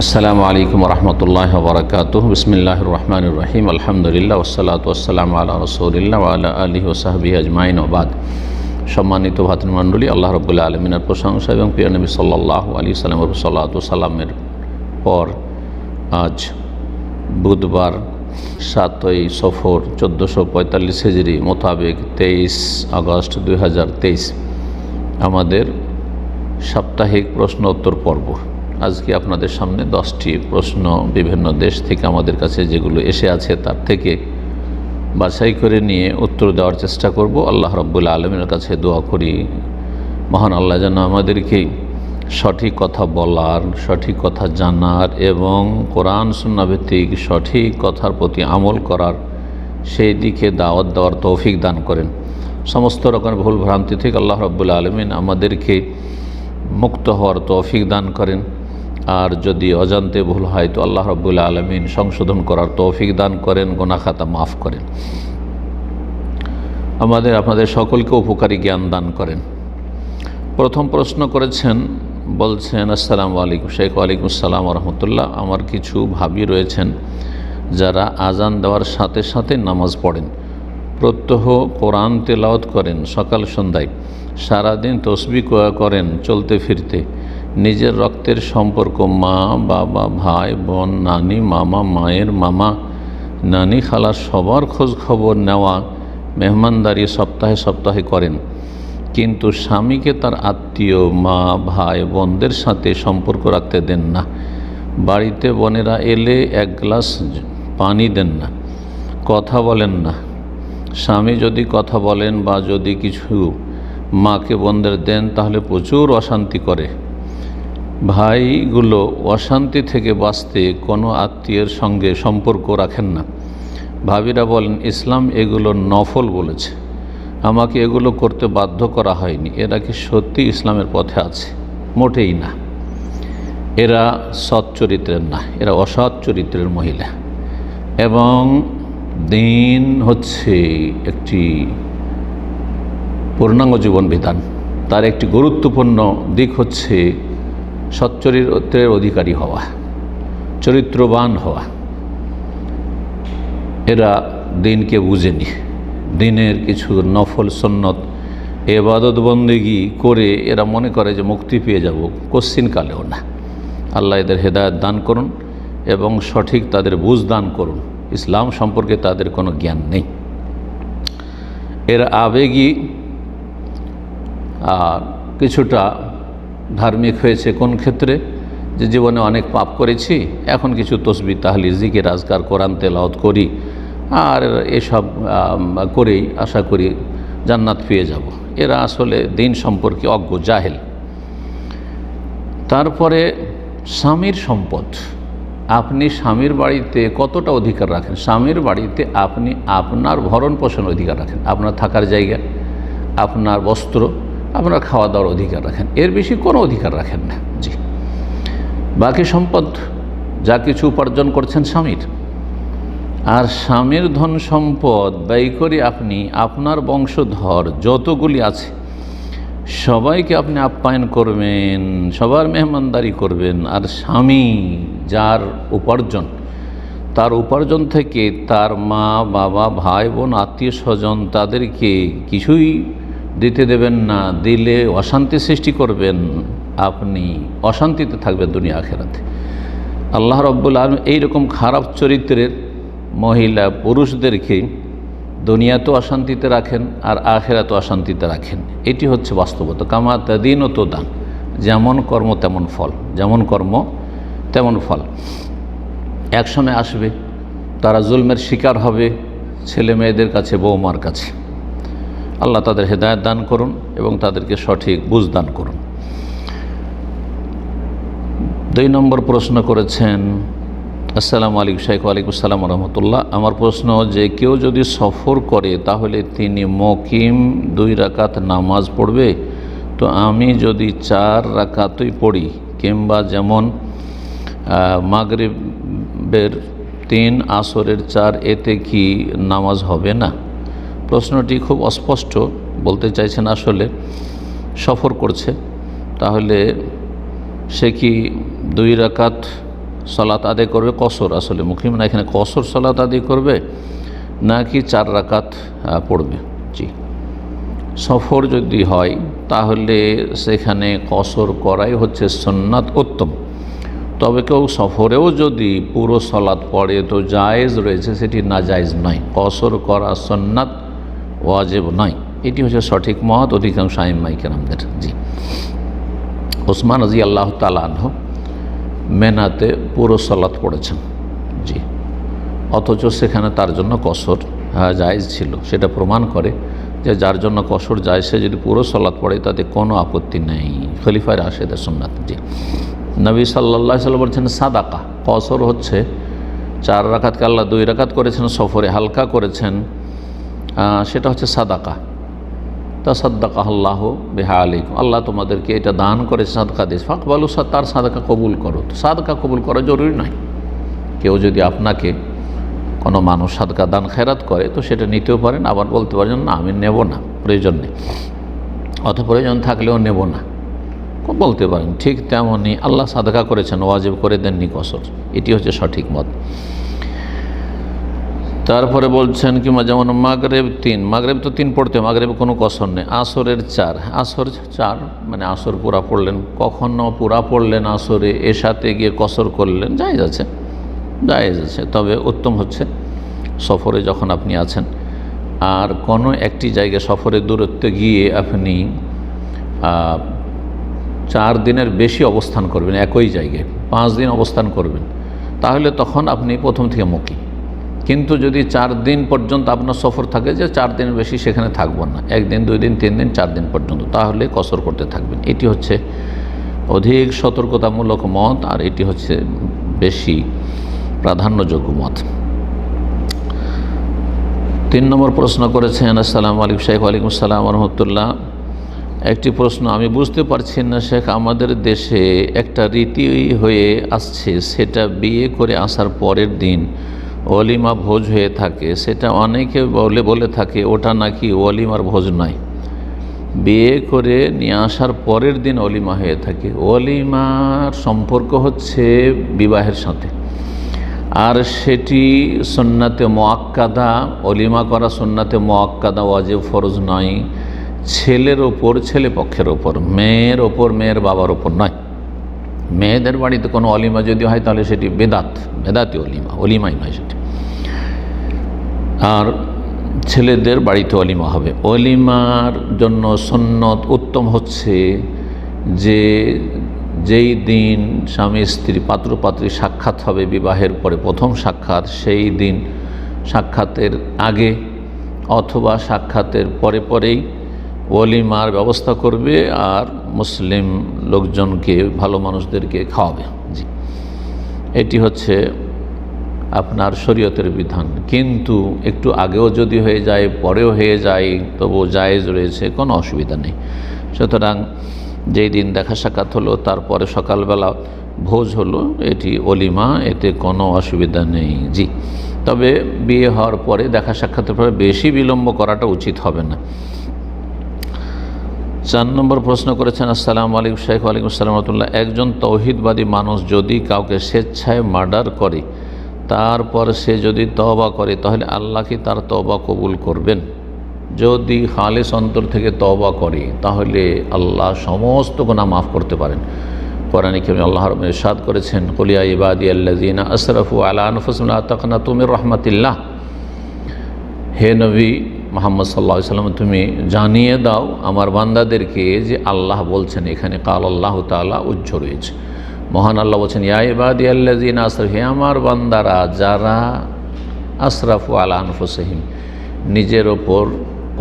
আসসালামু আলাইকুম রহমতুল্লাহ বরকাতুহ। বিসমিল্লাহির রহমানির রহিম। আলহামদুলিল্লাহ ওয়াসসালাতু ওয়াসসালামু আলা রাসূলিল্লাহ ওয়া আলা আলিহি ওয়া সাহবিহি আজমাইন ওয়া বাদ। সম্মানিত ভাতৃমণ্ডলী, আল্লাহ রাব্বুল আলামিনের প্রশংসা এবং প্রিয় নবী সাল্লাল্লাহু আলাইহি সাল্লামের সালাতু সালামের পর আজ বুধবার 7ই সফর 1445 হিজরি মোতাবেক 23 আগস্ট 2023 আমাদের সাপ্তাহিক প্রশ্ন উত্তর পর্ব। আজকে আপনাদের সামনে 10টি প্রশ্ন বিভিন্ন দেশ থেকে আমাদের কাছে যেগুলো এসে আছে তার থেকে বাছাই করে নিয়ে উত্তর দেওয়ার চেষ্টা করব। আল্লাহ রাব্বুল আলামিনের কাছে দোয়া করি, মহান আল্লাহ যেন আমাদেরকে সঠিক কথা বলার, সঠিক কথা জানার এবং কোরআন সুন্নাহ ভিত্তিক সঠিক কথার প্রতি আমল করার, সেই দিকে দাওয়াত দেওয়ার তৌফিক দান করেন। সমস্ত রকমের ভুল ভ্রান্তি থেকে আল্লাহ রাব্বুল আলামিন আমাদেরকে মুক্ত হওয়ার তৌফিক দান করেন। আর যদি অজান্তে ভুল হয় তো আল্লাহ রাব্বুল আলামিন সংশোধন করার তৌফিক দান করেন, গুনাহ খাতা মাফ করেন, আপনাদের সকলকে উপকারী জ্ঞান দান করেন। প্রথম প্রশ্ন করেছেন, বলছেন আসসালামু আলাইকুম শেখ। ওয়ালাইকুম আসসালাম রহমতুল্লাহ। আমার কিছু ভাবি রয়েছেন যারা আজান দেওয়ার সাথে সাথে নামাজ পড়েন, প্রত্যহ কোরআন তেলাওয়াত করেন, সকাল সন্ধ্যায় সারাদিন তসবিহ করেন চলতে ফিরতে। নিজের রক্তের সম্পর্ক মা বাবা ভাই বোন নানি মামা মায়ের মামা নানি খালা সবার খোঁজ খবর নেওয়া, মেহমানদারি সপ্তাহে সপ্তাহে করেন, কিন্তু স্বামীকে তার আত্মীয় মা ভাই বোনদের সাথে সম্পর্ক রাখতে দেন না। বাড়িতে বোনেরা এলে এক গ্লাস পানি দেন না, কথা বলেন না। স্বামী যদি কথা বলেন বা যদি কিছু মাকে বোনদের দেন তাহলে প্রচুর অশান্তি করে। ভাইগুলো অশান্তি থেকে বাঁচতে কোনো আত্মীয়ের সঙ্গে সম্পর্ক রাখেন না। ভাবিরা বলেন ইসলাম এগুলো নফল বলেছে, আমাকে এগুলো করতে বাধ্য করা হয়নি। এরা কি সত্যি ইসলামের পথে আছে? মোটেই না। এরা সৎ চরিত্রের না, এরা অসৎ চরিত্রের মহিলা। এবং দিন হচ্ছে একটি পূর্ণাঙ্গ জীবন বিধান, তার একটি গুরুত্বপূর্ণ দিক হচ্ছে সচ্চরিত্রের অধিকারী হওয়া, চরিত্রবান হওয়া। এরা দিনকে বুঝেনি, দিনের কিছু নফল সুন্নত ইবাদত বন্দেগী করে এরা মনে করে যে মুক্তি পেয়ে যাব, কোশ্চিনকালেও না। আল্লাহ এদের হেদায়েত দান করুন এবং সঠিক তাদের বুঝ দান করুন। ইসলাম সম্পর্কে তাদের কোনো জ্ঞান নেই। এরা আবেগী কিছুটা ধার্মিক হয়েছে কোন ক্ষেত্রে, যে জীবনে অনেক পাপ করেছি, এখন কিছু তসবিহ তাহলিল জিকির আজকার কোরআন তেলাওয়াত করি আর এসব করেই আশা করি জান্নাত পেয়ে যাব। এরা আসলে দিন সম্পর্কে অজ্ঞ, জাহেল। তারপরে স্বামীর সম্পদ, আপনি স্বামীর বাড়িতে কতটা অধিকার রাখেন? স্বামীর বাড়িতে আপনি আপনার ভরণ পোষণ অধিকার রাখেন, আপনার থাকার জায়গা, আপনার বস্ত্র, আপনার খাওয়া দাওয়ার অধিকার রাখেন, এর বেশি কোনো অধিকার রাখেন না। জি, বাকি সম্পদ যা কিছু উপার্জন করছেন স্বামীর। আর স্বামীর ধন সম্পদ ব্যয় করে আপনি আপনার বংশধর যতগুলি আছে সবাইকে আপনি আপ্যায়ন করবেন, সবার মেহমানদারি করবেন। আর স্বামী যার উপার্জন, তার উপার্জন থেকে তার মা বাবা ভাই বোন আত্মীয় স্বজন তাদেরকে কিছুই দিতে দেবেন না, দিলে অশান্তি সৃষ্টি করবেন, আপনি অশান্তিতে থাকবেন দুনিয়া আখেরাতে। আল্লাহ রাব্বুল আলামিন এইরকম খারাপ চরিত্রের মহিলা পুরুষদেরকে দুনিয়াতেও অশান্তিতে রাখেন আর আখেরাতেও অশান্তিতে রাখেন। এটি হচ্ছে বাস্তবতা। কামা তাদিন ও তোদান, যেমন কর্ম তেমন ফল, যেমন কর্ম তেমন ফল। এক সময় আসবে তারা জুলমের শিকার হবে ছেলে মেয়েদের কাছে, বৌমার কাছে। আল্লাহ তাদের হেদায়েত দান করুন এবং তাদেরকে সঠিক বুঝ দান করুন। 2 নম্বর প্রশ্ন করেছেন, আসসালামু আলাইকুম শেখ। ওয়ালাইকুম আসসালাম রহমতুল্লাহ। আমার প্রশ্ন যে কেউ যদি সফর করে তাহলে তিনি মুকিম 2 রাকাত নামাজ পড়বে, তো আমি যদি 4 রাকাতই পড়ি, কিংবা যেমন মাগরিবের 3 আসরের 4, এতে কি নামাজ হবে না? প্রশ্নটি খুব অস্পষ্ট। বলতে চাইছেন আসলে সফর করছে, তাহলে সে কি 2 রাকাত সালাত আদায় করবে কসর, আসলে মুকিম না, এখানে কসর সালাত আদায় করবে নাকি 4 রাকাত পড়বে। জি, সফর যদি হয় তাহলে সেখানে কসর করাই হচ্ছে সুন্নাত উত্তম। তবে কেউ সফরেও যদি পুরো সালাত পড়ে তো জায়েজ রয়েছে, সেটি নাজায়েজ নয়। কসর করা সুন্নাত, ওয়াজিব নয়। এটি হচ্ছে সঠিক মত অধিকাংশ আইম্মায়ে কেরামদের। জি, ওসমান রাদিয়াল্লাহু তাআলা আনহু মেনাতে পুরো সালাত পড়েছেন। জি, অথচ সেখানে তার জন্য কসর জায়েজ ছিল। সেটা প্রমাণ করে যে যার জন্য কসর জায়েজ সে যদি পুরো সালাত পড়ে তাতে কোনো আপত্তি নেই। খলিফায়ে রাশেদের সুন্নাত। জি, নবী সাল্লাল্লাহু আলাইহি ওয়াসাল্লাম বলছেন সাদাকা, কসর হচ্ছে 4 রাকাতকে আল্লাহ 2 রাকাত করেছেন, সফরে হালকা করেছেন, সেটা হচ্ছে সাদাকা। তাসাদ্দাকাল্লাহু বিহা আলাইকুম, আল্লাহ তোমাদেরকে এটা দান করেছে, সাদকা দিয়েছে, ফাকবালু, তার সাদকা কবুল করো। তো সাদকা কবুল করা জরুরি নয়। কেউ যদি আপনাকে কোনো মানুষ সাদকা দান খেরাত করে তো সেটা নিতেও পারেন, আবার বলতে পারেন না আমি নেব না, প্রয়োজন নেই, অথবা প্রয়োজন থাকলেও নেব না, বলতে পারেন। ঠিক তেমনই আল্লাহ সাদকা করেছেন, ওয়াজিব করে দেননি কসর। এটি হচ্ছে সঠিক মত। তারপরে বলছেন কিংবা যেমন মাগরেব 3, মাগরেব তো 3 পড়তে, মাগরেবে কোনো কসর নেই। আসরের 4, আসর 4 মানে আসর পুরা পড়লেন, কখনো পুরা পড়লেন আসরে, এশাতে গিয়ে কসর করলেন, জায়েজ আছে, জায়েজ আছে। তবে উত্তম হচ্ছে সফরে যখন আপনি আছেন আর কোনো একটি জায়গায় সফরের দূরত্বে গিয়ে আপনি 4 দিনের বেশি অবস্থান করবেন, একই জায়গায় 5 দিন অবস্থান করবেন, তাহলে তখন আপনি প্রথম থেকে মুকিম। কিন্তু যদি 4 দিন পর্যন্ত আপনার সফর থাকে যে 4 দিনের বেশি সেখানে থাকবেন না, 1 দিন 2 দিন 3 দিন 4 দিন পর্যন্ত, তাহলে কসর করতে থাকবেন। এটি হচ্ছে অধিক সতর্কতামূলক মত, আর এটি হচ্ছে বেশি প্রাধান্যযোগ্য মত। 3 নম্বর প্রশ্ন করেছেন, আসসালামু আলাইকুম শেখ। ওয়ালাইকুম আসসালাম ওয়া রাহমাতুল্লাহ। একটি প্রশ্ন, আমি বুঝতে পারছি না শেখ, আমাদের দেশে একটা রীতি হয়ে আসছে, সেটা বিয়ে করে আসার পরের দিন ওলিমা ভোজ হয়ে থাকে, সেটা অনেকে বলে থাকে ওটা নাকি ওলিমার ভোজ নয়। বিয়ে করে নিয়ে আসার পরের দিন ওলিমা হয়ে থাকে। ওলিমার সম্পর্ক হচ্ছে বিবাহের সাথে, আর সেটি সুন্নাতে মুআক্কাদা। ওলিমা করা সুন্নাতে মুআক্কাদা, ওয়াজিব, ফরজ নয়। ছেলের ওপর, ছেলে পক্ষের ওপর, মেয়ের ওপর, মেয়ের বাবার ওপর নয়। মেয়েদের বাড়িতে কোনো অলিমা যদি হয় তাহলে সেটি বেদাতি অলিমা, অলিমাই নয় সেটি। আর ছেলেদের বাড়িতে অলিমা হবে। অলিমার জন্য সুন্নত উত্তম হচ্ছে যে যেই দিন স্বামী স্ত্রী পাত্রপাত্রী সাক্ষাৎ হবে বিবাহের পরে, প্রথম সাক্ষাৎ, সেই দিন সাক্ষাতের আগে অথবা সাক্ষাতের পরেই ওলিমার ব্যবস্থা করবে আর মুসলিম লোকজনকে, ভালো মানুষদেরকে খাওয়াবে। জি, এটি হচ্ছে আপনার শরীয়তের বিধান। কিন্তু একটু আগেও যদি হয়ে যায়, পরেও হয়ে যায়, তবুও জায়েজ রয়েছে, কোনো অসুবিধা নেই। সুতরাং যেই দিন দেখা সাক্ষাৎ হলো তারপরে সকালবেলা ভোজ হলো, এটি অলিমা, এতে কোনো অসুবিধা নেই। জি, তবে বিয়ে হওয়ার পরে দেখা সাক্ষাতের পরে বেশি বিলম্ব করাটা উচিত হবে না। 4 নম্বর প্রশ্ন করেছেন, আসসালামু আলাইকুম শেখ। ওয়ালাইকুম আসসালাম ওয়া রাহমাতুল্লাহ। একজন তৌহিদবাদী মানুষ যদি কাউকে স্বেচ্ছায় মার্ডার করে, তারপর সে যদি তওবা করে, তাহলে আল্লাহ কি তার তওবা কবুল করবেন? যদি খালিস অন্তর থেকে তওবা করে তাহলে আল্লাহ সমস্ত গুনাহ মাফ করতে পারেন। কোরআনে কারীমে আল্লাহ রাব্বুল ইরশাদ করেছেন, কুল ইয়া ইবাদিয়াল্লাযিনা আসরাফু আলা আনফুসিহিম লা তাকনাতু মির রাহমাতিল্লাহ। হে নবী মুহাম্মদ সাল্লাল্লাহু আলাইহি ওয়াসাল্লাম, তুমি জানিয়ে দাও আমার বান্দাদেরকে যে আল্লাহ বলছেন, এখানে কাল আল্লাহ তাআলা উজ্জ রয়েছে। মহান আল্লাহ বলছেন, ইয়া ইবাদিয়াল্লাযিনা আসরাফু, হে আমার বান্দারা যারা আসরাফু আলা আনফুসিহিম, নিজের ওপর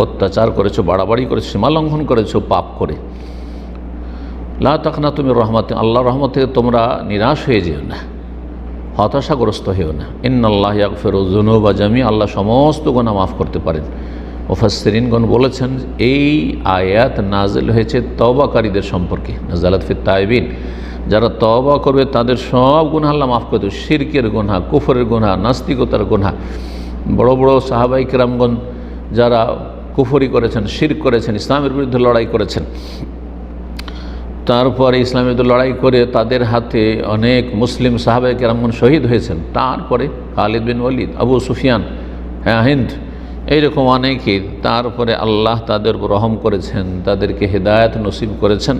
অত্যাচার করেছো, বাড়াবাড়ি করেছো, সীমা লঙ্ঘন করেছো পাপ করে, লা তাকনাতু মির রাহমাতিল্লাহ, আল্লাহর রহমত থেকে তোমরা নিরাশ হয়ে যেও না, হতাশাগ্রস্ত হয়েও না। ইন্নাল্লাহ ইয়াগফিরু যুনুবা জামিআ, আল্লাহ সমস্ত গুনাহ মাফ করতে পারেন। মুফাসসিরিনগণ বলেছেন এই আয়াত নাজিল হয়েছে তওবাকারীদের সম্পর্কে, নাযালাত ফিত তাইবিন, যারা তওবা করবে তাদের সব গুনাহ আল্লাহ মাফ করে দেবে। শিরকের গুনাহ, কুফরের গুনাহ, নাস্তিকতার গুনাহ। বড় বড় সাহাবায়ে কেরামগণ যারা কুফরি করেছেন, শিরক করেছেন, ইসলামের বিরুদ্ধে লড়াই করেছেন, তারপরে ইসলামী লড়াই করে তাদের হাতে অনেক মুসলিম সাহাবায়ে কেরাম শহীদ হয়েছেন। তারপরে খালিদ বিন ওয়ালিদ, আবু সুফিয়ান, হিন্দ, এইরকম অনেকে। তারপরে আল্লাহ তাদের রহম করেছেন, তাদেরকে হেদায়েত নসিব করেছেন,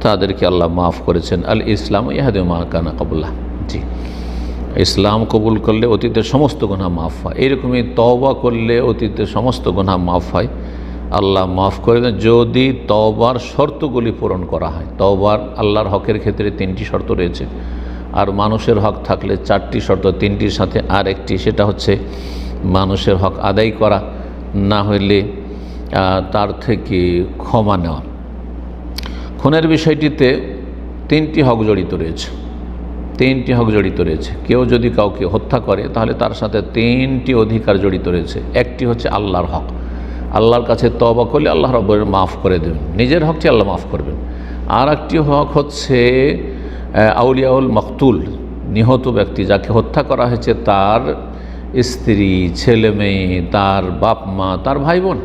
তাদেরকে আল্লাহ মাফ করেছেন। আল ইসলাম ইয়াহদি মা কানা কাবুল্লাহ। জি, ইসলাম কবুল করলে অতীতের সমস্ত গুনাহ মাফ হয়। এইরকমই তওবা করলে অতীতের সমস্ত গুনাহ মাফ হয়, আল্লাহ মাফ করে দেন যদি তওবার শর্তগুলি পূরণ করা হয়। তওবার আল্লাহর হকের ক্ষেত্রে 3টি শর্ত রয়েছে, আর মানুষের হক থাকলে 4টি শর্ত, 3টির সাথে আর একটি, সেটা হচ্ছে মানুষের হক আদায় করা, না হইলে তার থেকে ক্ষমা নেওয়া। খুনের বিষয়টিতে 3টি হক জড়িত রয়েছে, 3টি হক জড়িত রয়েছে। কেউ যদি কাউকে হত্যা করে তাহলে তার সাথে 3টি অধিকার জড়িত রয়েছে। একটি হচ্ছে আল্লাহর হক, আল্লাহর কাছে তওবা করলে আল্লাহ রাব্বুল মাফ করে দেবেন, নিজের হকটি আল্লাহ মাফ করবেন। আর একটি হক হচ্ছে আউলিয়াউল মাকতুল, নিহত ব্যক্তি যাকে হত্যা করা হয়েছে, তার স্ত্রী, ছেলে মেয়ে, তার বাপ মা, তার ভাই বোন,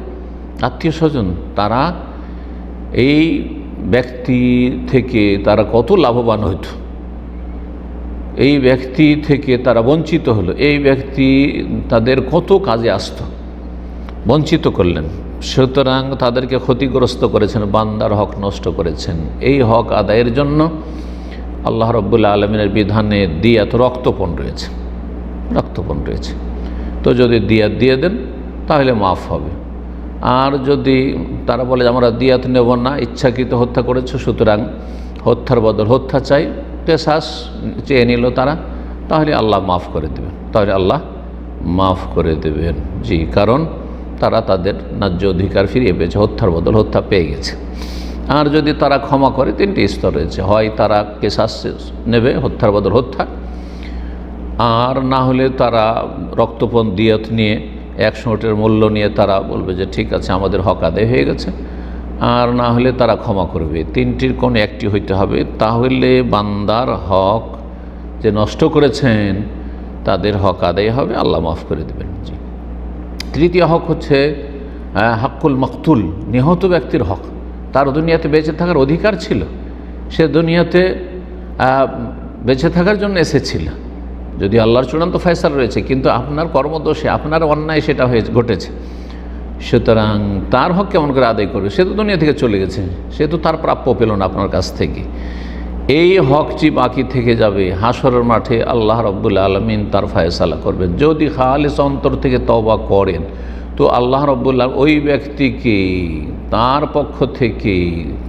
আত্মীয় স্বজন, তারা এই ব্যক্তি থেকে তারা কত লাভবান হইত, এই ব্যক্তি থেকে তারা বঞ্চিত হলো, এই ব্যক্তি তাদের কত কাজে আসত, বঞ্চিত করলেন। সুতরাং তাদেরকে ক্ষতিগ্রস্ত করেছেন, বান্দার হক নষ্ট করেছেন। এই হক আদায়ের জন্য আল্লাহ রাব্বুল আলামিনের বিধানে দিয়াত, রক্তপণ রয়েছে, রক্তপণ রয়েছে। তো যদি দিয়াত দিয়ে দেন তাহলে মাফ হবে। আর যদি তারা বলে আমরা দিয়াত নেব না, ইচ্ছাকৃত হত্যা করেছে, সুতরাং হত্যার বদল হত্যা চাই, কেসাস চেয়ে নিল তারা, তাহলে আল্লাহ মাফ করে দেবেন, তাহলে আল্লাহ মাফ করে দেবেন। জি, কারণ তারা তাদের ন্যায্য অধিকার ফিরিয়ে পেয়েছে, হত্যার বদল হত্যা পেয়ে গেছে। আর যদি তারা ক্ষমা করে, 3টি স্তর রয়েছে, হয় তারা কেসাস নেবে, হত্যার বদল হত্যা, আর না হলে তারা রক্তপণ দিয়াত নিয়ে 100 ওটের মূল্য নিয়ে তারা বলবে যে ঠিক আছে আমাদের হক আদায় হয়ে গেছে, আর না হলে তারা ক্ষমা করবে। 3টির কোনো একটি হইতে হবে, তাহলে বান্দার হক যে নষ্ট করেছেন তাদের হক আদায় হবে, আল্লাহ মাফ করে দেবেন। জি, 3য় হক হচ্ছে হাক্কুল মাকতুল, নিহত ব্যক্তির হক। তার দুনিয়াতে বেঁচে থাকার অধিকার ছিল, সে দুনিয়াতে বেঁচে থাকার জন্য এসেছিল, যদি আল্লাহর চূড়ান্ত ফয়সালা রয়েছে, কিন্তু আপনার কর্মদোষে, আপনার অন্যায় সেটা ঘটেছে। সুতরাং তার হক কেমন করে আদায় করবে? সে তো দুনিয়া থেকে চলে গেছে, সে তো তার প্রাপ্য পেল না আপনার কাছ থেকে। এই হকটি বাকি থেকে যাবে, হাসরের মাঠে আল্লাহ রাব্বুল আলামিন তার ফয়সালা করবেন। যদি খালিস অন্তর থেকে তওবা করেন তো আল্লাহ রাব্বুল আলামিন ওই ব্যক্তিকে তার পক্ষ থেকে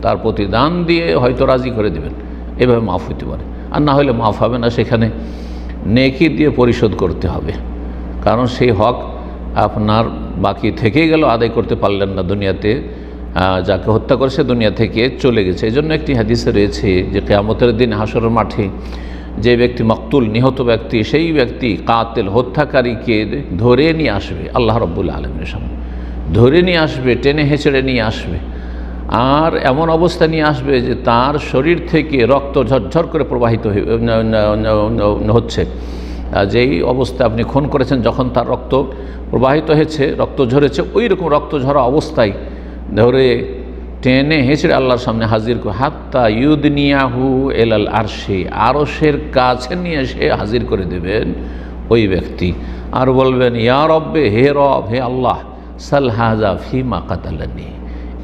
তার প্রতিদান দিয়ে হয়তো রাজি করে দেবেন, এভাবে মাফ হইতে পারে। আর না হলে মাফ হবে না, সেখানে নেকি দিয়ে পরিশোধ করতে হবে, কারণ সেই হক আপনার বাকি থেকে গেল, আদায় করতে পারলেন না দুনিয়াতে। যাকে হত্যা করেছে দুনিয়া থেকে চলে গেছে। এই জন্য একটি হাদিসে রয়েছে যে কিয়ামতের দিন হাসরের মাঠে যে ব্যক্তি মাকতুল, নিহত ব্যক্তি, সেই ব্যক্তি কাতিল, হত্যাকারীকে ধরে নিয়ে আসবে আল্লাহ রাব্বুল আলামিনের সামনে, ধরে নিয়ে আসবে, টেনে হেঁচড়ে নিয়ে আসবে, আর এমন অবস্থা নিয়ে আসবে যে তার শরীর থেকে রক্ত ঝরঝর করে প্রবাহিত হচ্ছে। যেই অবস্থা আপনি খুন করেছেন, যখন তার রক্ত প্রবাহিত হয়েছে, রক্ত ঝরেছে, ওই রকম রক্ত ঝরা অবস্থায় ধরে টেনে হেঁচড়ে আল্লাহর সামনে হাজির করে, হাত্তা ইউদনিয়াহু এলাল আরশি, আরশের কাছে নিয়ে এসে হাজির করে দেবেন ওই ব্যক্তি। আর বলবেন ইয়া রব্বে, হে রব, হে আল্লাহ, সাল হাজা ফিমা কাতালানি,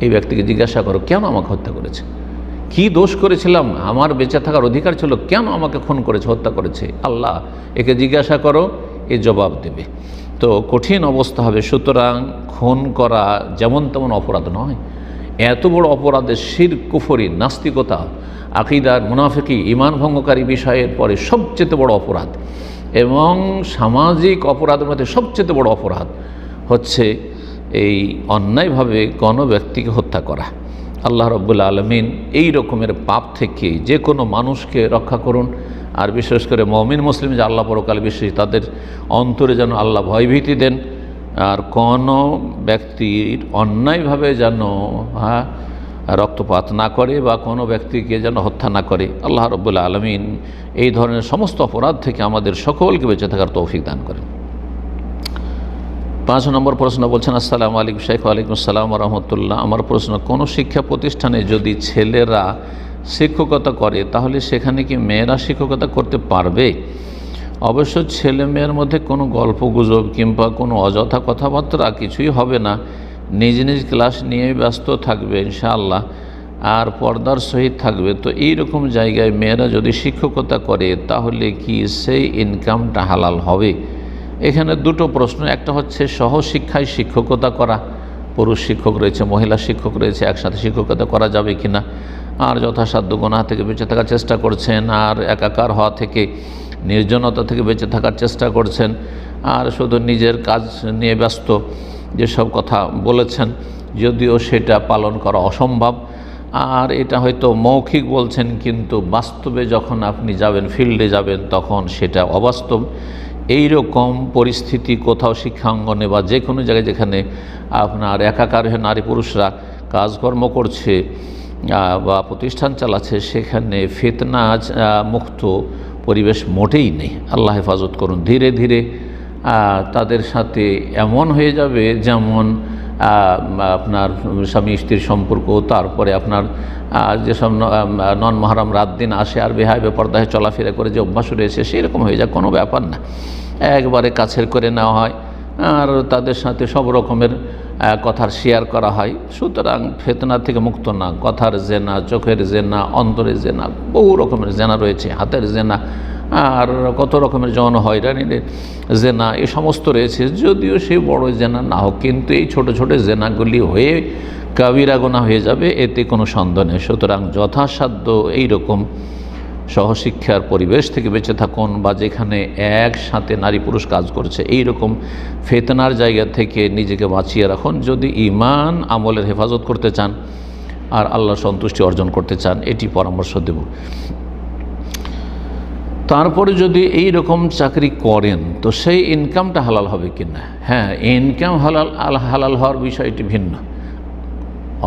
এই ব্যক্তিকে জিজ্ঞাসা করো কেন আমাকে হত্যা করেছে, কি দোষ করেছিলাম, আমার বেঁচে থাকার অধিকার ছিল, কেন আমাকে খুন করেছে, হত্যা করেছে, আল্লাহ একে জিজ্ঞাসা করো, এ জবাব দেবে। তো কঠিন অবস্থা হবে। সুতরাং খুন করা যেমন তেমন অপরাধ নয়, এত বড় অপরাধের শিরক, কুফরি, নাস্তিকতা, আকীদার মুনাফিকি, ঈমান ভঙ্গকারী বিষয়ের পরে সবচেয়ে বড় অপরাধ, এবং সামাজিক অপরাধের মধ্যে সবচেয়ে বড় অপরাধ হচ্ছে এই অন্যায়ভাবে কোনো ব্যক্তিকে হত্যা করা। আল্লাহ রাব্বুল আলামিন এই রকমের পাপ থেকে যে কোনো মানুষকে রক্ষা করুন। আর বিশেষ করে মুমিন মুসলিম যে আল্লাহ পরকাল বিশ্বাসী, তাদের অন্তরে যেন আল্লাহ ভয়ভীতি দেন, আর কোনো ব্যক্তির অন্যায়ভাবে যেন রক্তপাত না করে বা কোনো ব্যক্তিকে যেন হত্যা না করে। আল্লাহ রাব্বুল আলামিন এই ধরনের সমস্ত অপরাধ থেকে আমাদের সকলকে বেঁচে থাকার তৌফিক দান করেন। 5 নম্বর প্রশ্ন বলছেন, আসসালামু আলাইকুম শেখ। ওয়ালাইকুম আসসালাম রাহমাতুল্লাহ। আমার প্রশ্ন, কোনো শিক্ষা প্রতিষ্ঠানে যদি ছেলেরা শিক্ষকতা করে, তাহলে সেখানে কি মেয়েরা শিক্ষকতা করতে পারবে? অবশ্য ছেলে মেয়ের মধ্যে কোনো গল্পগুজব কিংবা কোনো অযথা কথাবার্তা কিছুই হবে না, নিজ নিজ ক্লাস নিয়ে ব্যস্ত থাকবে ইনশাআল্লাহ, আর পর্দার সহিত থাকবে। তো এই রকম জায়গায় মেয়েরা যদি শিক্ষকতা করে তাহলে কি সেই ইনকামটা হালাল হবে? এখানে দুটো প্রশ্ন। একটা হচ্ছে সহশিক্ষায় শিক্ষকতা করা, পুরুষ শিক্ষক রয়েছে, মহিলা শিক্ষক রয়েছে, একসাথে শিক্ষকতা করা যাবে কি না। আর যথাসাধ্য গুনাহ থেকে বেঁচে থাকার চেষ্টা করছেন, আর একাকার হওয়া থেকে, নির্জনতা থেকে বেঁচে থাকার চেষ্টা করছেন, আর শুধু নিজের কাজ নিয়ে ব্যস্ত, যেসব কথা বলেছেন যদিও সেটা পালন করা অসম্ভব। আর এটা হয়তো মৌখিক বলছেন, কিন্তু বাস্তবে যখন আপনি যাবেন, ফিল্ডে যাবেন, তখন সেটা অবাস্তব। এই রকম পরিস্থিতি কোথাও শিক্ষাঙ্গনে বা যে কোনো জায়গায় যেখানে আপনার একাকার হয়ে নারী পুরুষরা কাজকর্ম করছে বা প্রতিষ্ঠান চালাচ্ছে, সেখানে ফিতনা মুক্ত পরিবেশ মোটেই নেই। আল্লাহ হেফাজত করুন। ধীরে ধীরে তাদের সাথে এমন হয়ে যাবে যেমন আপনার স্বামী স্ত্রীর সম্পর্ক, তারপরে আপনার যেসব নন মাহরাম রাত দিন আসে আর বেহায় বেপরদায় চলাফেরা করে যে অভ্যাস রয়েছে, সেই রকম হয়ে যায়। কোনো ব্যাপার না, একবারে কাছের করে নেওয়া হয় আর তাদের সাথে সব রকমের কথার শেয়ার করা হয়। সুতরাং ফিতনা থেকে মুক্ত না। কথার জেনা, চোখের জেনা, অন্তরের জেনা, বহু রকমের জেনা রয়েছে, হাতের জেনা, আর কত রকমের যৌন হয়রানির জেনা, এ সমস্ত রয়েছে। যদিও সে বড় জেনা না হোক, কিন্তু এই ছোট ছোট জেনাগুলি হয়ে কাবিরা গুনাহ হয়ে যাবে, এতে কোনো সন্দেহ নেই। সুতরাং যথাসাধ্য এই রকম সহশিক্ষার পরিবেশ থেকে বেঁচে থাকুন, বা যেখানে একসাথে নারী পুরুষ কাজ করছে এই রকম ফিতনার জায়গা থেকে নিজেকে বাঁচিয়ে রাখুন, যদি ঈমান আমলের হেফাজত করতে চান আর আল্লাহর সন্তুষ্টি অর্জন করতে চান। এটি পরামর্শ দেব। তারপরে যদি এই রকম চাকরি করেন তো সেই ইনকামটা হালাল হবে কি না? হ্যাঁ, ইনকাম হালাল হওয়ার বিষয়টি ভিন্ন।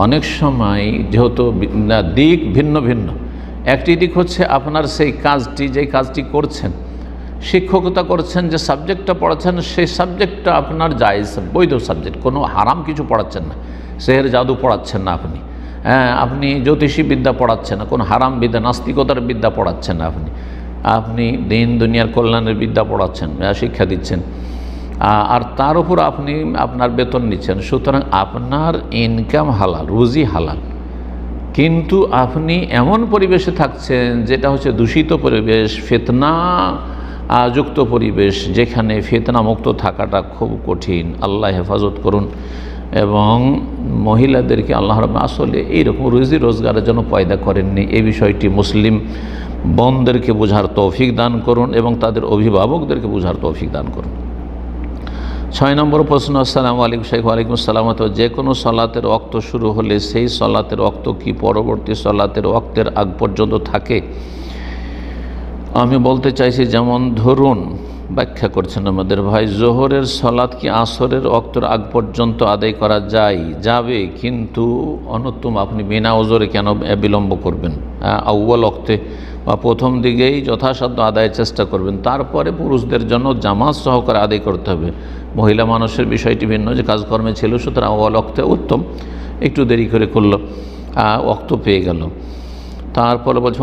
অনেক সময় যেহেতু দিক ভিন্ন ভিন্ন, একটি দিক হচ্ছে আপনার সেই কাজটি, যে কাজটি করছেন, শিক্ষকতা করছেন, যে সাবজেক্টটা পড়াচ্ছেন সেই সাবজেক্টটা আপনার জায়েজ বৈধ সাবজেক্ট, কোনো হারাম কিছু পড়াচ্ছেন না, সেহের জাদু পড়াচ্ছেন না আপনি, আপনি জ্যোতিষী বিদ্যা পড়াচ্ছেন না, কোনো হারাম বিদ্যা নাস্তিকতার বিদ্যা পড়াচ্ছেন না, আপনি দিন দুনিয়ার কল্যাণের বিদ্যা পড়াচ্ছেন, শিক্ষা দিচ্ছেন, আর তার উপর আপনি আপনার বেতন নিচ্ছেন। সুতরাং আপনার ইনকাম হালাল, রুজি হালাল, কিন্তু আপনি এমন পরিবেশে থাকছেন যেটা হচ্ছে দূষিত পরিবেশ, ফিতনা যুক্ত পরিবেশ, যেখানে ফিতনা মুক্ত থাকাটা খুব কঠিন। আল্লাহ হেফাজত করুন। এবং মহিলাদেরকে আল্লাহ রাব্বুল আসলে এইরকম রুজি রোজগারের জন্য পয়দা করেননি, এই বিষয়টি মুসলিম বোনদেরকে বোঝার তৌফিক দান করুন এবং তাদের অভিভাবকদেরকে বোঝার তৌফিক দান করুন। 6 নম্বর প্রশ্ন। আসসালামু আলাইকুম শেখ। ওয়ালাইকুম আসসালাম। তো যে কোনো সলাতের ওয়াক্ত শুরু হলে সেই সলাতের ওয়াক্ত কি পরবর্তী সলাতের ওয়াক্তের আগ পর্যন্ত থাকে? আমি বলতে চাইছি, যেমন ধরুন, ব্যাখ্যা করছেন আমাদের ভাই, জোহরের সলাত কি আসরের ওয়াক্তের আগ পর্যন্ত আদায় করা যাবে, কিন্তু অনুত্তম আপনি বিনা ওজরে কেন বিলম্ব করবেন? আউয়াল ওয়াক্তে বা প্রথম দিকেই যথাসাধ্য আদায়ের চেষ্টা করবেন, তারপরে পুরুষদের জন্য জামাত সহকারে আদায় করতে হবে। মহিলা মানুষের বিষয়টি ভিন্ন, যে কাজকর্মে ছিল, সুতরাং আউয়াল ওয়াক্তে উত্তম, একটু দেরি করে করলো, ওয়াক্ত পেয়ে গেল। তারপরে বলছি,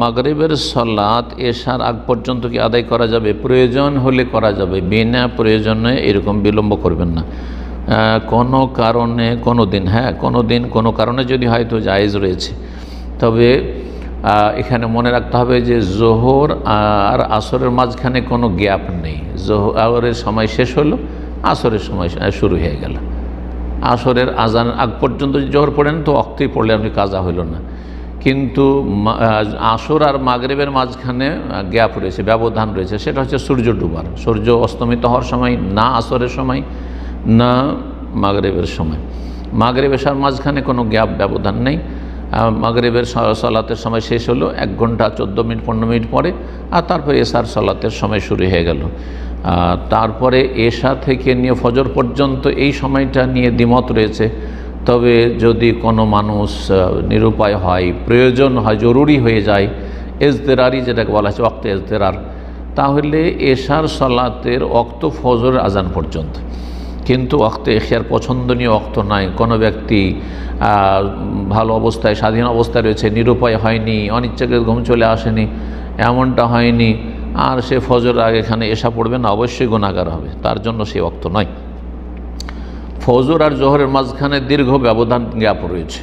মাগরিবের সলাত এশার আগ পর্যন্ত কি আদায় করা যাবে? প্রয়োজন হলে করা যাবে, বিনা প্রয়োজনে এরকম বিলম্ব করবেন না। কোনো কারণে কোনো কারণে যদি হয়তো জায়েজ রয়েছে, তবে এখানে মনে রাখতে হবে যে জোহর আর আসরের মাঝখানে কোনো গ্যাপ নেই। জোহরের সময় শেষ হলো, আসরের সময় শুরু হয়ে গেল। আসরের আজান আগ পর্যন্ত জোহর পড়েন তো ওয়াক্তেই পড়লে আপনি কাজা হইল না, কিন্তু আসর আর মাগরিবের মাঝখানে গ্যাপ রয়েছে, ব্যবধান রয়েছে, সেটা হচ্ছে সূর্য ডুবার, সূর্য অস্তমিত হওয়ার সময়, না আসরের সময় না মাগরিবের সময়। মাগরিব এশার মাঝখানে কোনো গ্যাপ, ব্যবধান নেই। মাগরিবের সলাতের সময় শেষ হলো 1 ঘন্টা 14 মিনিট 15 মিনিট পরে, আর তারপরে এশার সলাতের সময় শুরু হয়ে গেল। তারপরে এশা থেকে নিয়ে ফজর পর্যন্ত এই সময়টা নিয়ে দ্বিমত রয়েছে। তবে যদি কোনো মানুষ নিরুপায় হয়, প্রয়োজন হয়, জরুরি হয়ে যায়, এজতেরারি যেটাকে বলা হচ্ছে ওয়াক্তে এজতেরার, তাহলে এশার সলাতের ওয়াক্ত ফজর আজান পর্যন্ত। কিন্তু ওয়াক্তে এখিয়ার পছন্দনীয় ওয়াক্ত নাই। কোনো ব্যক্তি ভালো অবস্থায় স্বাধীন অবস্থায় রয়েছে, নিরুপায় হয়নি, অনিচ্ছাকৃত ঘুম চলে আসেনি, এমনটা হয়নি, আর সে ফজর আগে এখানে এশা পড়বে না, অবশ্যই গুনাহগার হবে, তার জন্য সে ওয়াক্ত নয়। ফজর আর জোহরের মাঝখানে দীর্ঘ ব্যবধান গ্যাপ রয়েছে।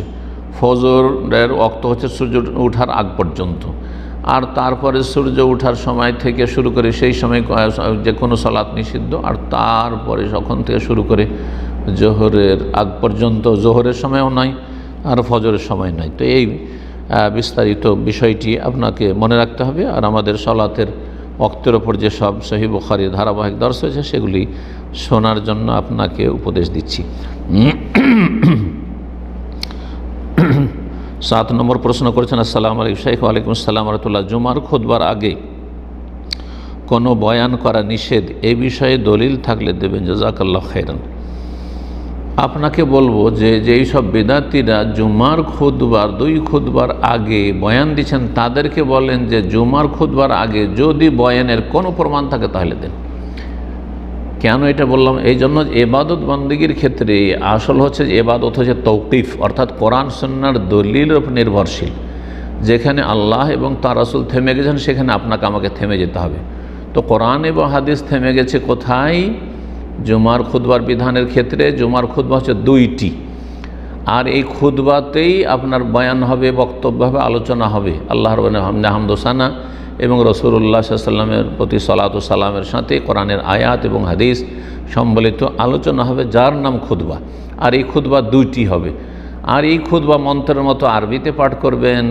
ফজরের ওয়াক্ত হচ্ছে সূর্য ওঠার আগ পর্যন্ত, আর তারপরে সূর্য ওঠার সময় থেকে শুরু করে সেই সময় যে কোনো সালাত নিষিদ্ধ, আর তারপরে যখন থেকে শুরু করে জোহরের আগ পর্যন্ত জোহরের সময়ও নয় আর ফজরের সময় নয়। তো এই বিস্তারিত বিষয়টি আপনাকে মনে রাখতে হবে। আর আমাদের সালাতের ওয়াক্তের ওপর যেসব সহিহ বুখারী ধারাবাহিক দর্শ হয়েছে সেগুলি শোনার জন্য আপনাকে উপদেশ দিচ্ছি। 7 নম্বর প্রশ্ন করেছেন, আসসালামু আলাইকুম শাইখ। ওয়ালাইকুম আসসালাম রাহমাতুল্লাহ। জুমার খুতবার আগে কোনো বয়ান করা নিষেধ, এই বিষয়ে দলিল থাকলে দেবেন, জাযাকাল্লাহু খাইরান। আপনাকে বলবো যে যেই সব বিদাতিরা জুমার খুতবার 2 খুতবার আগে বয়ান দিচ্ছেন, তাদেরকে বলেন যে জুমার খুতবার আগে যদি বয়ানের কোনো প্রমাণ থাকে তাহলে দেন। কেন এটা বললাম? এই জন্য ইবাদত বন্দেগীর ক্ষেত্রে আসল হচ্ছে যে ইবাদত হচ্ছে তৌকিফ, অর্থাৎ কোরআন সুন্নাহর দলিলের উপর নির্ভরশীল। যেখানে আল্লাহ এবং তার রাসূল থেমে গেছেন সেখানে আপনাকে আমাকে থেমে যেতে হবে। তো কোরআন এবং হাদিস থেমে গেছে কোথায়? জুমার খুতবার বিধানের ক্ষেত্রে। জুমার খুতবা হচ্ছে 2টি, আর এই খুতবাতেই আপনার বয়ান হবে, বক্তব্য হবে, আলোচনা হবে। আল্লাহর হামদোসানা এবং রাসূলুল্লাহ সাল্লাল্লাহু আলাইহি ওয়াসাল্লামের প্রতি সালাত ও সালামের সাথে কোরআনের আয়াত এবং হাদিস সম্বলিত আলোচনা হবে, যার নাম খুতবা। আর এই খুতবা 2টি হবে। আর এই খুতবা মন্ত্রের মতো আরবিতে পাঠ করবেন।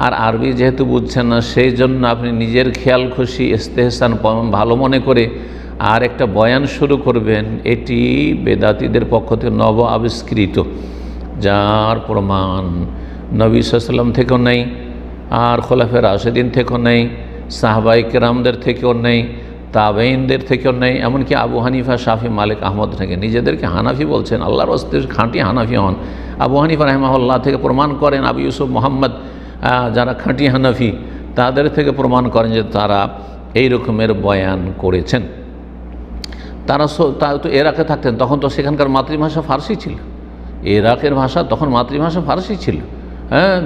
আর আরবি যেহেতু বুঝছেন না, সেই জন্য আপনি নিজের খেয়াল খুশি ইস্তেহসান ভালো মনে করে আর একটা বয়ান শুরু করবেন। এটি বেদাতীদের পক্ষ থেকে নব আবিষ্কৃত, যার প্রমাণ নবী সাল্লাল্লাহু আলাইহি ওয়াসাল্লাম থেকেও নেই, আর খোলাফায়ে রাশেদিন থেকেও নেই, সাহাবায়ে কেরামদের থেকেও নেই, তাবেঈনদের থেকেও নেই, এমনকি আবু হানিফা, শাফি, মালিক, আহমদ থেকে নিজেদেরকে হানাফি বলছেন, আল্লাহর রাস্তে খাঁটি হানাফি হন। আবু হানিফা রাহিমাহুল্লাহ থেকে প্রমাণ করেন, আবু ইউসুফ মোহাম্মদ যারা খাঁটি হানাফি তাদের থেকে প্রমাণ করেন যে তারা এই রকমের বয়ান করেছেন। তারা তো ইরাকে থাকতেন, তখন তো সেখানকার মাতৃভাষা ফার্সি ছিল। ইরাকের ভাষা তখন মাতৃভাষা ফার্সি ছিল, হ্যাঁ।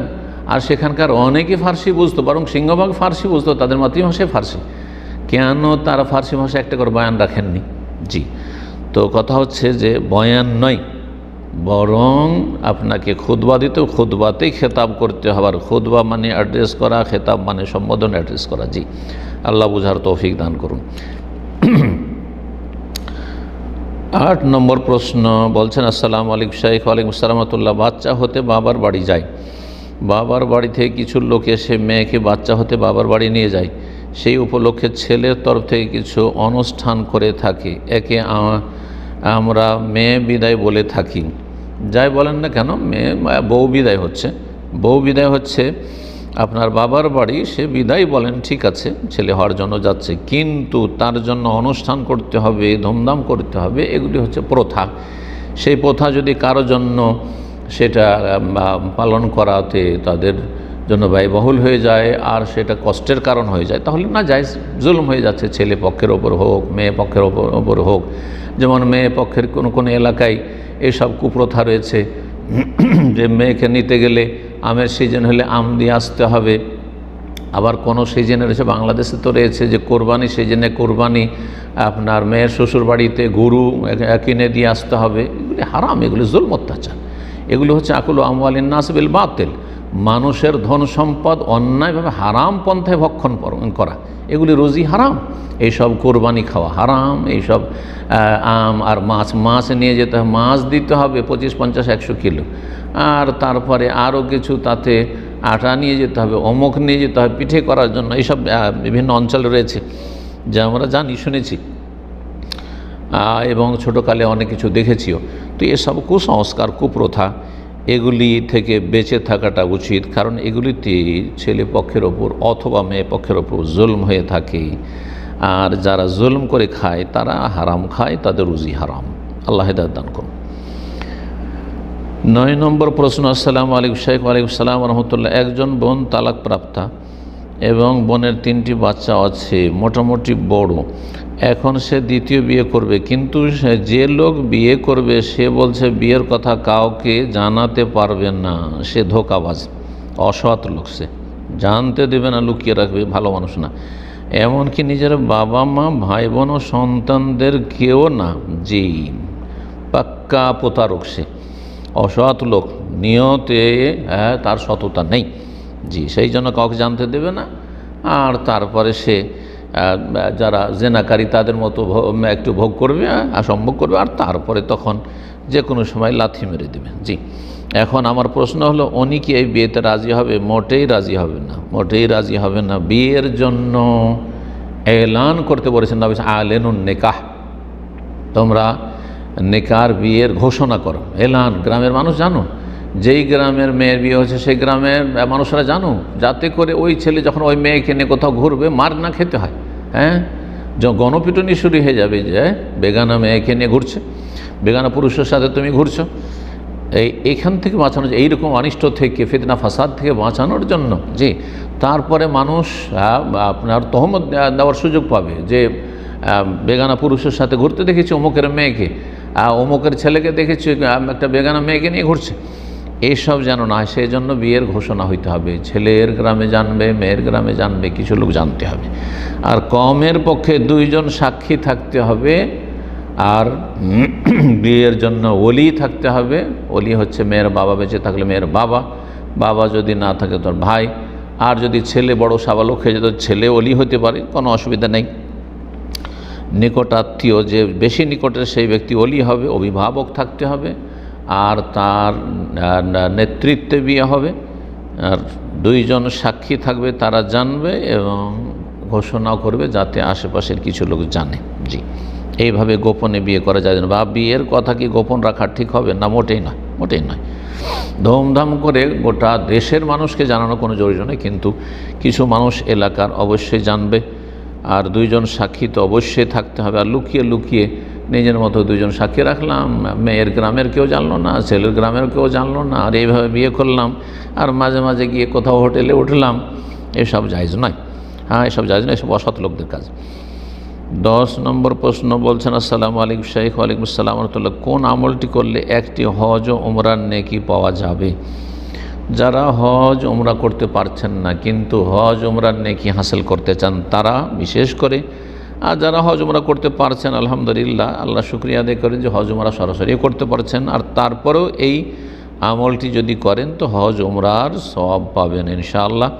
আর সেখানকার অনেকে ফার্সি বুঝতো, বরং সিংহভাগ ফার্সি বুঝতো, তাদের মাতৃভাষায় ফার্সি। কেন তারা ফার্সি ভাষা একটা করে বয়ান রাখেননি? জি, তো কথা হচ্ছে যে বয়ান নয়, বরং আপনাকে খুতবা দিতেও খুতবাতেই খেতাব করতে হবে। আর খুতবা মানে অ্যাড্রেস করা, খেতাব মানে সম্বোধন, অ্যাড্রেস করা। জি, আল্লাহ বুঝার তৌফিক দান করুন। 8 নম্বর প্রশ্ন বলছেন, আসসালামু আলাইকুম শাইখ। ওয়ালাইকুম আসসালাম রাহমাতুল্লাহ। বাচ্চা হতে বাবার বাড়ি যায়, বাবার বাড়ি থেকে কিছু লোক এসে মেয়েকে বাচ্চা হতে বাবার বাড়ি নিয়ে যায়। সেই উপলক্ষে ছেলের তরফ থেকে কিছু অনুষ্ঠান করে থাকে, একে আমরা মেয়ে বিদায় বলে থাকি। যাই বলেন না কেন, বউ বিদায় হচ্ছে, বউ বিদায় হচ্ছে আপনার বাবার বাড়ি, সে বিদায় বলেন, ঠিক আছে, ছেলে হওয়ার জন্য যাচ্ছে, কিন্তু তার জন্য অনুষ্ঠান করতে হবে, ধুমধাম করতে হবে, এগুলি হচ্ছে প্রথা। সেই প্রথা যদি কারো জন্য সেটা পালন করাতে তাদের জন্য ব্যয়বহুল হয়ে যায় আর সেটা কষ্টের কারণ হয়ে যায়, তাহলে না যায়, জুলুম হয়ে যাচ্ছে, ছেলে পক্ষের ওপর হোক, মেয়ে পক্ষের ওপর হোক। যেমন মেয়ে পক্ষের কোনো এলাকায় এসব কুপ্রথা রয়েছে যে মেয়েকে নিতে গেলে আমের সিজন হলে আম দিয়ে আসতে হবে। আবার কোনো সিজনে রয়েছে, বাংলাদেশে তো রয়েছে যে কোরবানি সিজনে কোরবানি আপনার মেয়ের শ্বশুর বাড়িতে গরু কিনে দিয়ে আসতে হবে। এগুলি হারাম, এগুলি জুলম, অত্যাচার। এগুলো হচ্ছে আকুলু আমওয়ালিন নাস বিল বাতিল, মানুষের ধন সম্পদ অন্যায়ভাবে হারাম পন্থায় ভক্ষণ করা, এগুলি রোজই হারাম। এইসব কোরবানি খাওয়া হারাম। এইসব আম আর মাছ নিয়ে যেতে হবে, মাছ দিতে হবে 25, 50, 100 কিলো, আর তারপরে আরও কিছু তাতে আটা নিয়ে যেতে হবে, অমুক নিয়ে যেতে হবে পিঠে করার জন্য। এইসব বিভিন্ন অঞ্চলে রয়েছে, যা আমরা জানি, শুনেছি এবং ছোটোকালে অনেক কিছু দেখেছিও। তো এসব কুসংস্কার, কুপ্রথা, এগুলি থেকে বেঁচে থাকাটা উচিত, কারণ এগুলিতে ছেলে পক্ষের ওপর অথবা মেয়ে পক্ষের ওপর জুলম হয়ে থাকে। আর যারা জুলম করে খায় তারা হারাম খায়, তাদের রুজি হারাম। আল্লাহ হিদায়াত দান করুন। 9 নম্বর প্রশ্ন, আসসালামু আলাইকুম শাইখ। ওয়ালাইকুম আসসালাম রহমতুল্লাহ। একজন বোন তালাক প্রাপ্তা এবং বোনের 3টি বাচ্চা আছে, মোটামুটি বড়। এখন সে দ্বিতীয় বিয়ে করবে, কিন্তু যে লোক বিয়ে করবে সে বলছে বিয়ের কথা কাউকে জানাতে পারবে না, সে ধোঁকাবাজ, অসৎ লোক, সে জানতে দেবে না, লুকিয়ে রাখবে, ভালো মানুষ না। এমনকি নিজের বাবা মা, ভাই বোন ও সন্তানদের কেউ না। জি, পাক্কা প্রতারক, সে অসৎ লোক, নিয়তে তার সততা নেই। জি, সেই জন্য কাউকে জানতে দেবে না। আর তারপরে সে যারা জেনাকারী তাদের মতো একটু ভোগ করবে, সম্ভোগ করবে, আর তারপরে তখন যে কোনো সময় লাথি মেরে দেবে। জি, এখন আমার প্রশ্ন হলো, উনি কি এই বিয়েতে রাজি হবে? মোটেই রাজি হবে না, মোটেই রাজি হবে না। বিয়ের জন্য এলান করতে বলেছেন নবী, আলেনুন নিকাহ, তোমরা নেকার বিয়ের ঘোষণা করো। এলান, গ্রামের মানুষ জানো, যেই গ্রামের মেয়ের বিয়ে হচ্ছে সেই গ্রামের মানুষরা জানো, যাতে করে ওই ছেলে যখন ওই মেয়েকে নিয়ে কোথাও ঘুরবে মার না খেতে হয়। হ্যাঁ, গণপিটুনি শুরু হয়ে যাবে যে বেগানা মেয়েকে নিয়ে ঘুরছে, বেগানা পুরুষের সাথে তুমি ঘুরছো। এইখান থেকে বাঁচানো, এইরকম অনিষ্ট থেকে, ফিতনা ফাসাদ থেকে বাঁচানোর জন্য, জি, তারপরে মানুষ আপনার তহমত দেওয়ার সুযোগ পাবে যে বেগানা পুরুষের সাথে ঘুরতে দেখেছি অমুকের মেয়েকে, অমুকের ছেলেকে দেখেছি একটা বেগানা মেয়েকে নিয়ে ঘুরছে। এইসব যেন না হয়, সেই জন্য বিয়ের ঘোষণা হইতে হবে। ছেলের গ্রামে জানবে, মেয়ের গ্রামে জানবে, কিছু লোক জানতে হবে। আর কমের পক্ষে 2 জন সাক্ষী থাকতে হবে। আর বিয়ের জন্য ওলি থাকতে হবে। ওলি হচ্ছে মেয়ের বাবা, বেঁচে থাকলে মেয়ের বাবা, বাবা যদি না থাকে তোর ভাই। আর যদি ছেলে বড় সাবালক হয়ে যেত, ছেলে ওলি হতে পারে, কোনো অসুবিধা নেই। নিকটাত্মীয় যে বেশি নিকটের সেই ব্যক্তি ওলি হবে। অভিভাবক থাকতে হবে, আর তার নেতৃত্বে বিয়ে হবে। আর 2 জন সাক্ষী থাকবে, তারা জানবে এবং ঘোষণাও করবে যাতে আশেপাশের কিছু লোক জানে। জি, এইভাবে গোপনে বিয়ে করা যায় না। বা বিয়ের কথা কি গোপন রাখা ঠিক হবে? না, মোটেই নয়, মোটেই নয়। ধুমধাম করে গোটা দেশের মানুষকে জানানো কোনো জরুরি নয়, কিন্তু কিছু মানুষ এলাকার অবশ্যই জানবে। আর 2 জন সাক্ষী তো অবশ্যই থাকতে হবে। আর লুকিয়ে লুকিয়ে নিজের মতো 2 জন সাক্ষী রাখলাম, মেয়ের গ্রামের কেউ জানলো না, ছেলের গ্রামের কেউ জানলো না, আর এইভাবে বিয়ে করলাম। আর মাঝে মাঝে গিয়ে কোথাও হোটেলে উঠলাম, এসব জায়েজ নয়। হ্যাঁ, এসব জায়েজ নয়, এসব অসৎ লোকদের কাজ। 10 নম্বর প্রশ্ন বলছেন, আসসালামু আলাইকুম শাইখ। ওয়ালাইকুম আসসালাম রাহমাতুল্লাহ। কোন আমলটি করলে একটি হজ ও উমরার নেকি পাওয়া যাবে? যারা হজ উমরা করতে পারছেন না কিন্তু হজ উমরার নেকি হাসিল করতে চান তারা বিশেষ করে, আর যারা হজ উমরা করতে পারছেন আলহামদুলিল্লাহ, আল্লাহ শুকরিয়া আদায় করেন যে হজ উমরা সরাসরি করতে পারছেন। আর তারপরেও এই আমলটি যদি করেন তো হজ উমরার সওয়াব পাবেন ইনশাআল্লাহ।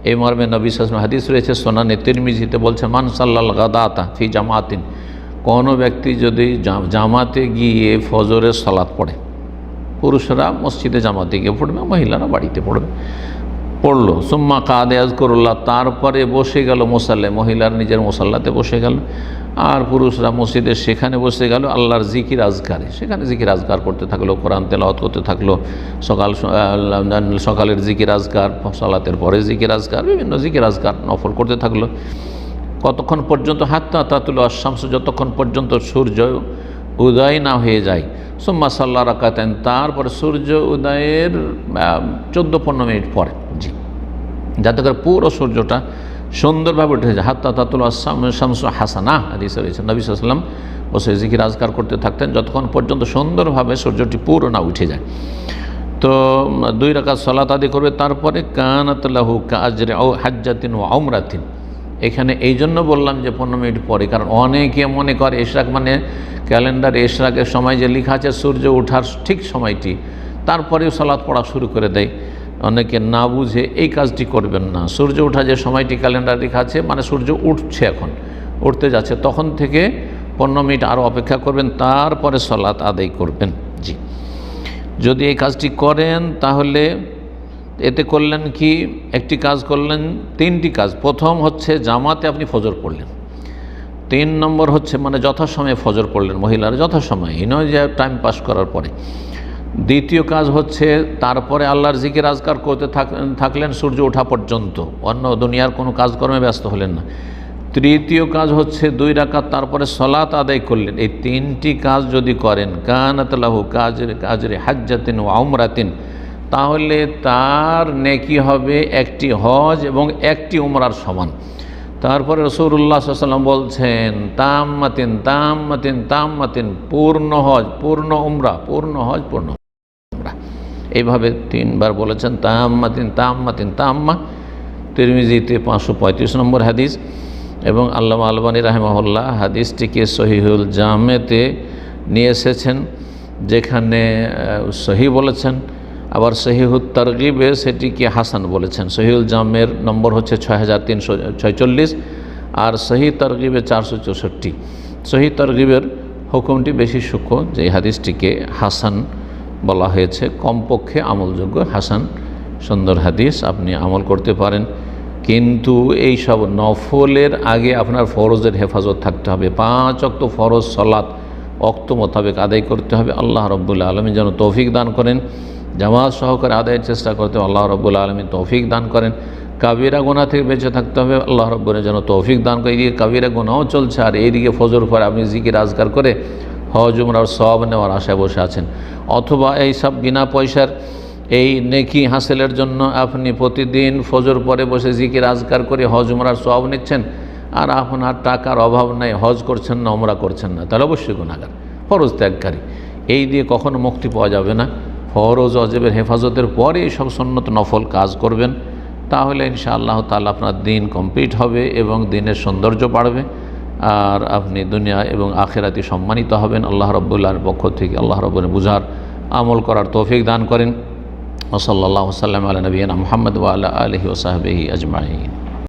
এই মর্মে নবী সাল্লাল্লাহু আলাইহি ওয়াসাল্লাম হাদিস রয়েছে সুনানে তিরমিজিতে, বলছে মান সাল্লাল গাদাতা ফি জামাতিন, কোনো ব্যক্তি যদি জামাতে গিয়ে ফজরের সালাত পড়ে, পুরুষরা মসজিদে জামাতে গিয়ে পড়বে, মহিলারা বাড়িতে পড়লো, সুম্মা কাদে আযকুরুল্লাহ, তারপরে বসে গেল মোসাল্লে, মহিলার নিজের মোসাল্লাতে বসে গেল, আর পুরুষরা মসজিদে সেখানে বসে গেল আল্লাহর জিকির আজকারে, সেখানে জিকির আজকার করতে থাকলো, কোরআন তেলাওয়াত করতে থাকলো, সকালের জিকির আজকার, সালাতের পরে জিকির আজকার, বিভিন্ন জিকির আজকার নফল করতে থাকলো। কতক্ষণ পর্যন্ত? হাত্তা তাতুল আশ-শামস, যতক্ষণ পর্যন্ত সূর্য উদয় না হয়ে যায়। সুম্মা সাল্লা রাকাতাইন, তারপরে সূর্য উদয়ের 14-15 মিনিট পরে, জি, যাতে করে পুরো সূর্যটা সুন্দরভাবে উঠে যায়। হাত্তা তাতুল আশ-শামস হাসানা, হাদিসে রয়েছে নবী সাল্লাল্লাহু আলাইহি ওয়াসাল্লাম বসে জিকির আজকার করতে থাকতেন যতক্ষণ পর্যন্ত সুন্দরভাবে সূর্যটি পুরো না উঠে যায়। তো 2 রাকাত সালাত আদায় করবে, তারপরে কানাত লাহু কাআজরি হাজ্জাতিন ওয়া উমরাতিন। এখানে এই জন্য বললাম যে 15 মিনিট পরে, কারণ অনেকে মনে করে ইশরাক মানে ক্যালেন্ডার ইশরাকের সময় যে লেখা আছে সূর্য ওঠার ঠিক সময়টি, তারপরেও সালাত পড়া শুরু করে দেয়। অনেকে না বুঝে এই কাজটি করবেন না। সূর্য ওঠা যে সময়টি ক্যালেন্ডার লেখা আছে মানে সূর্য উঠছে, এখন উঠতে যাচ্ছে, তখন থেকে 15 মিনিট আরও অপেক্ষা করবেন, তারপরে সালাত আদায় করবেন। জি, যদি এই কাজটি করেন তাহলে এতে করলেন কি, একটি কাজ করলেন, 3টি কাজ। প্রথম হচ্ছে জামাতে আপনি ফজর পড়লেন। 3 নম্বর হচ্ছে মানে যথাসময়ে ফজর পড়লেন, মহিলারা যথাসময়ে, এই নয় যে টাইম পাস করার পরে। দ্বিতীয় কাজ হচ্ছে তারপরে আল্লাহর জিকির আজকার করতে থাকলেন সূর্য ওঠা পর্যন্ত, অন্য দুনিয়ার কোনো কাজকর্মে ব্যস্ত হলেন না। তৃতীয় কাজ হচ্ছে 2 রাকাত তারপরে সালাত আদায় করলেন। এই 3টি কাজ যদি করেন, কানাত লাহু কাজরে হাজ্জাতিন ওয়া উমরাতিন, তাহলে তার নেকি হবে একটি হজ এবং একটি উমরার সমান। তারপরে রাসূলুল্লাহ সাল্লাল্লাহু আলাইহি ওয়াসাল্লাম বলছেন তাম্মাতিন তাম্মাতিন তাম্মাতিন, পূর্ণ হজ পূর্ণ উমরা, পূর্ণ হজ পূর্ণ উমরা, এইভাবে 3 বার বলেছেন তাম্মাতিন তাম্মাতিন তাম্মা। তিরমিজিতে 535 নম্বর হাদিস। এবং আল্লামা আলবানী রাহিমাহুল্লাহ হাদিসটিকে সহিহুল জামেতে নিয়ে এসেছেন, যেখানে সহি বলেছেন, আবার সহিহুত তারগিবে সেটিকে হাসান বলেছেন। সহিহুল জামের নম্বর হচ্ছে 6346 আর সহি তারগিবে 464। সহি তারগিবের হুকুমটি বেশি সূক্ষ্ম, যে হাদিসটিকে হাসান বলা হয়েছে, কমপক্ষে আমলযোগ্য হাসান সুন্দর হাদিস, আপনি আমল করতে পারেন। কিন্তু এই সব নফলের আগে আপনার ফরজের হেফাজত থাকতে হবে। 5 ওয়াক্ত ফরজ সালাত ওয়াক্ত মোতাবেক আদায় করতে হবে। আল্লাহ রাব্বুল আলামিন যেন তৌফিক দান করেন। জামাত সহকারে আদায়ের চেষ্টা করতে হবে, আল্লাহ রাব্বুল আলামিন তৌফিক দান করেন। কাবিরা গুনাহ থেকে বেঁচে থাকতে হবে, আল্লাহ রাব্বুল যেন তৌফিক দান করে। এইদিকে কাবিরা গুনাহও চলছে, আর এইদিকে ফজর পরে আপনি জিকির আজকার করে হজ উমরার সওয়াব নেওয়ার আশায় বসে আছেন। অথবা এই সব বিনা পয়সার এই নেকি হাসিলের জন্য আপনি প্রতিদিন ফজর পরে বসে জিকির আজকার করে হজ উমরার সওয়াব নিচ্ছেন, আর আপনার টাকার অভাব নাই, হজ করছেন না, উমরা করছেন না, তাহলে অবশ্যই গুনাহগার, ফরজ ত্যাগকারী। এই দিয়ে কখনো মুক্তি পাওয়া যাবে না। ফরজ ওয়াজিবের হেফাজতের পরে সব সুন্নত নফল কাজ করবেন, তাহলে ইনশাআল্লাহ তাআলা আপনার দিন কমপ্লিট হবে এবং দিনের সৌন্দর্য বাড়বে, আর আপনি দুনিয়া এবং আখিরাতে সম্মানিত হবেন আল্লাহ রাব্বুল পক্ষ থেকে। আল্লাহ রাব্বুল বুঝার আমল করার তৌফিক দান করেন। ওয়া সাল্লাল্লাহু ওয়া সাল্লাম আলা নবিয়িনা মুহাম্মদ ওয়া আলা আলিহি ওয়া সাহবিহি আজমাইন।